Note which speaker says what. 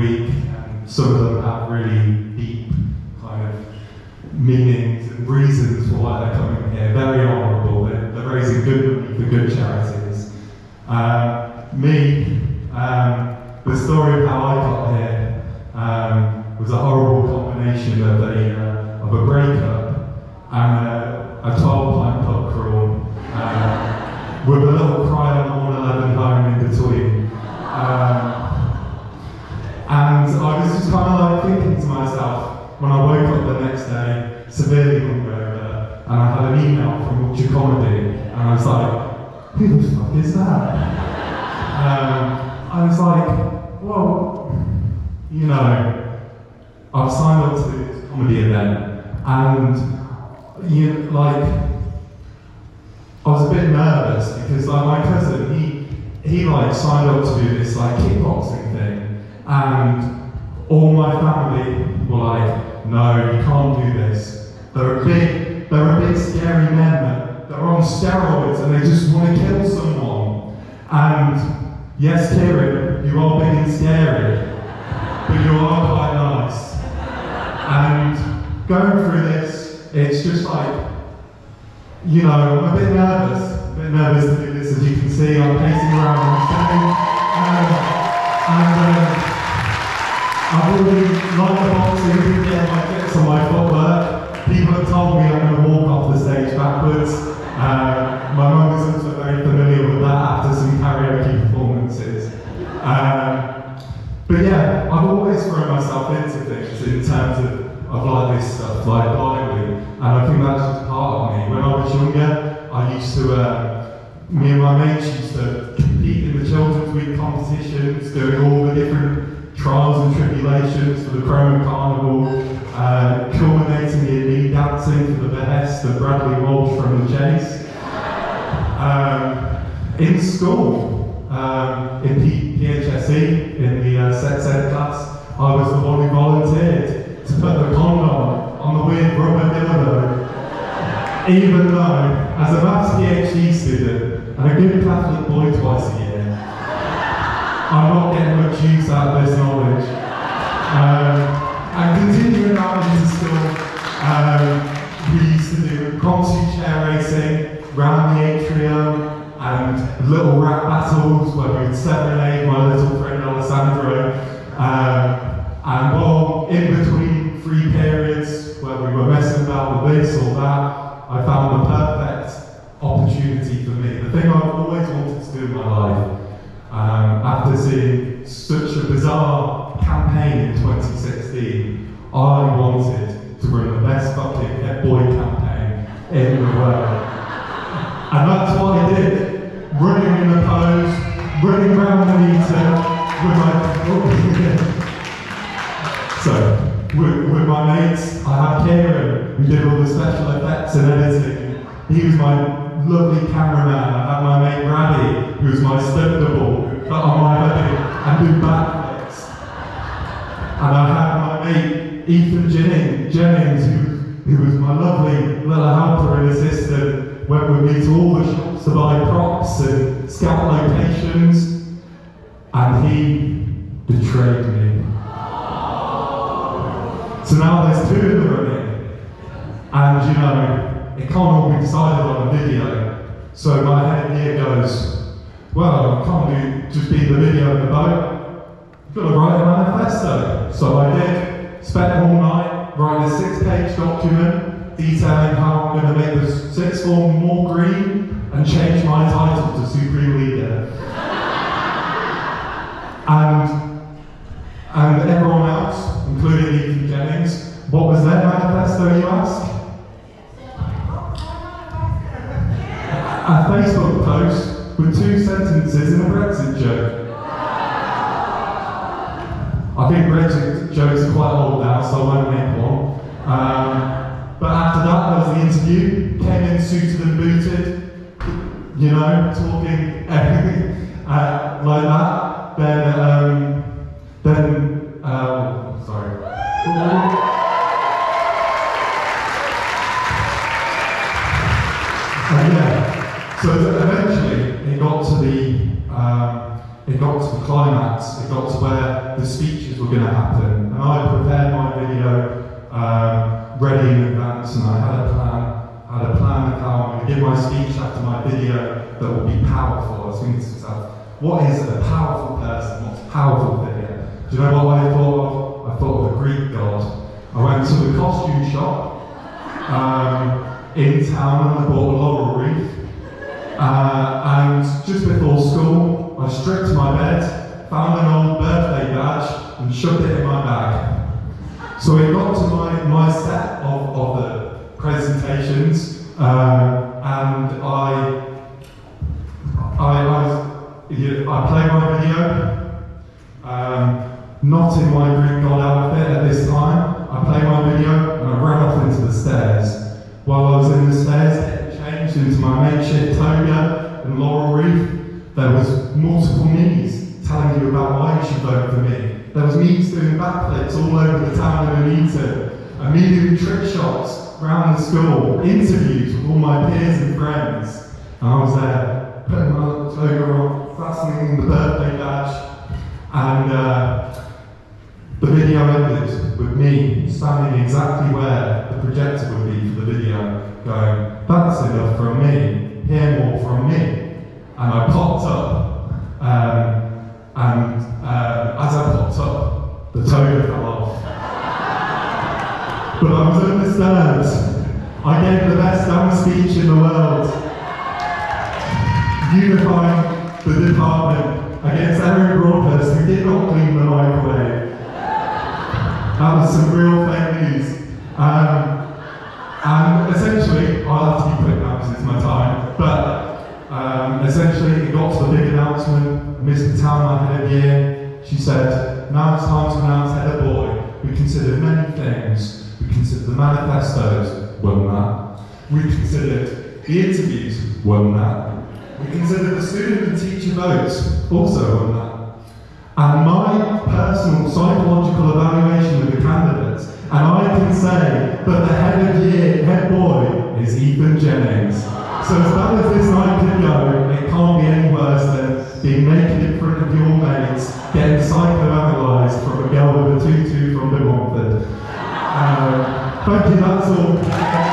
Speaker 1: week, and some of them have really deep kind of meanings and reasons for why they're coming here. Very honourable. They're raising good money for good charities. The story of how I got here was a horrible combination of a breakup and a 12-pint pub crawl with a little cry on the 111 home in between. And I was just kind of like thinking to myself when I woke up the next day, severely hungover, and I had an email from Ultra Comedy, and I was like, who the fuck is that? I was like, well, you know, I've signed up to this comedy event, and I was a bit nervous because my cousin, he signed up to do this kickboxing thing, and all my family were like, no, you can't do this. They're a big scary men that are on steroids and they just want to kill someone. And yes, Kieran, you are big and scary, but you are quite nice. And going through this, it's just I'm a bit nervous to do this. As you can see, I'm pacing around and standing. I've already liked the boxing, been getting my kicks on my footwork. People have told me I'm going to walk off the stage backwards. My mum is also very familiar with that after some karaoke performances. But yeah, I've always thrown myself into things in terms of this stuff, blindly, and I think that's just part of me. When I was younger, I used to, me and my mates used to compete in the Children's Week competitions, doing all the different trials and tribulations for the Chroma Carnival, culminating in me dancing for the behest of Bradley Walsh from the Chase. In school, in PHSE, in the sex ed class, I was the one who volunteered to put the condom on the weird rubber dildo. Even though, as a maths PhD student and a good Catholic boy twice a year, I'm not getting much use out of this knowledge. And continuing out into school, we used to do impromptu chair racing round the atrium and little rap battles where we would serenade my little friend Alessandro. And while in between free periods where we were messing about with this or that, I found the perfect opportunity for me. The thing I've always wanted to do in my life. After seeing such a bizarre campaign in 2016, I wanted to run the best fucking head boy campaign in the world. And that's what I did. Running in a pose, running around the meter with my mates. I had Kieran, who did all the special effects and editing. He was my lovely cameraman. I had my mate Brady, who was my stunt double, who put on my hoodie and do backflips. And I had my mate Ethan Jennings, who was my lovely little helper and assistant, went with me to all the shops to buy props and scout locations, and he betrayed me. So now there's two in the running, and it can't all be decided on a video. So my head here goes, well, I can't just be the video in the boat. I've got to write a manifesto. So I did, spent all night writing a 6-page document detailing how I'm going to make the sixth form more green and change my title to Supreme Leader. And everyone else, including Ethan Jennings, what was their manifesto, you ask? A Facebook post with 2 sentences and a Brexit joke. I think Brexit jokes are quite old now, so I won't make one. But after that, there was the interview. Came in suited and booted, talking everything like that. Sorry. So eventually it got to the climax. It got to where the speeches were going to happen. And I prepared my video ready in advance, and I had a plan of how I'm going to give my speech after my video that will be powerful. I was thinking to myself, what is a powerful person? What's a powerful video? Do you know what I thought of? I thought of a Greek god. I went to the costume shop in town and I bought a laurel wreath. And just before school, I stripped to my bed, found an old birthday badge and shoved it in my bag. So it got to my set of the presentations, and I played my video, not in my Greek god outfit at this time. I played my video and I ran off into the stairs. While I was in the stairs, getting changed into my makeshift toga and laurel wreath, there was multiple me's telling you about why you should vote for me. There was me's doing backflips all over the town of Nuneaton, and me doing trick shots around the school, interviews with all my peers and friends. And I was there, putting my toga on, fastening the birthday badge, and the video ended with me standing exactly where the projector would be for the video, going, that's enough from me, hear more from me. And I popped up, and as I popped up, the toga fell off. But I was undisturbed. I gave the best damn speech in the world, unifying the department against Eric Broadhurst, who did not clean the microwave. That was some real fake news. And essentially, I'll have to keep quick now because it's my time, but essentially it got to the big announcement. Miss the Town Head of Year, she said, now it's time to announce Head of Boy. We considered many things. We considered the manifestos, won that. We considered the interviews, won that. We considered the student and teacher votes, also won that. And my personal psychological evaluation of the candidates, and I can say that the head boy is Ethan Jennings. So as bad as this night could go, it can't be any worse than being naked in front of your mates, getting psychoanalyzed from a girl with a tutu from New Montfort. Thank you, that's all.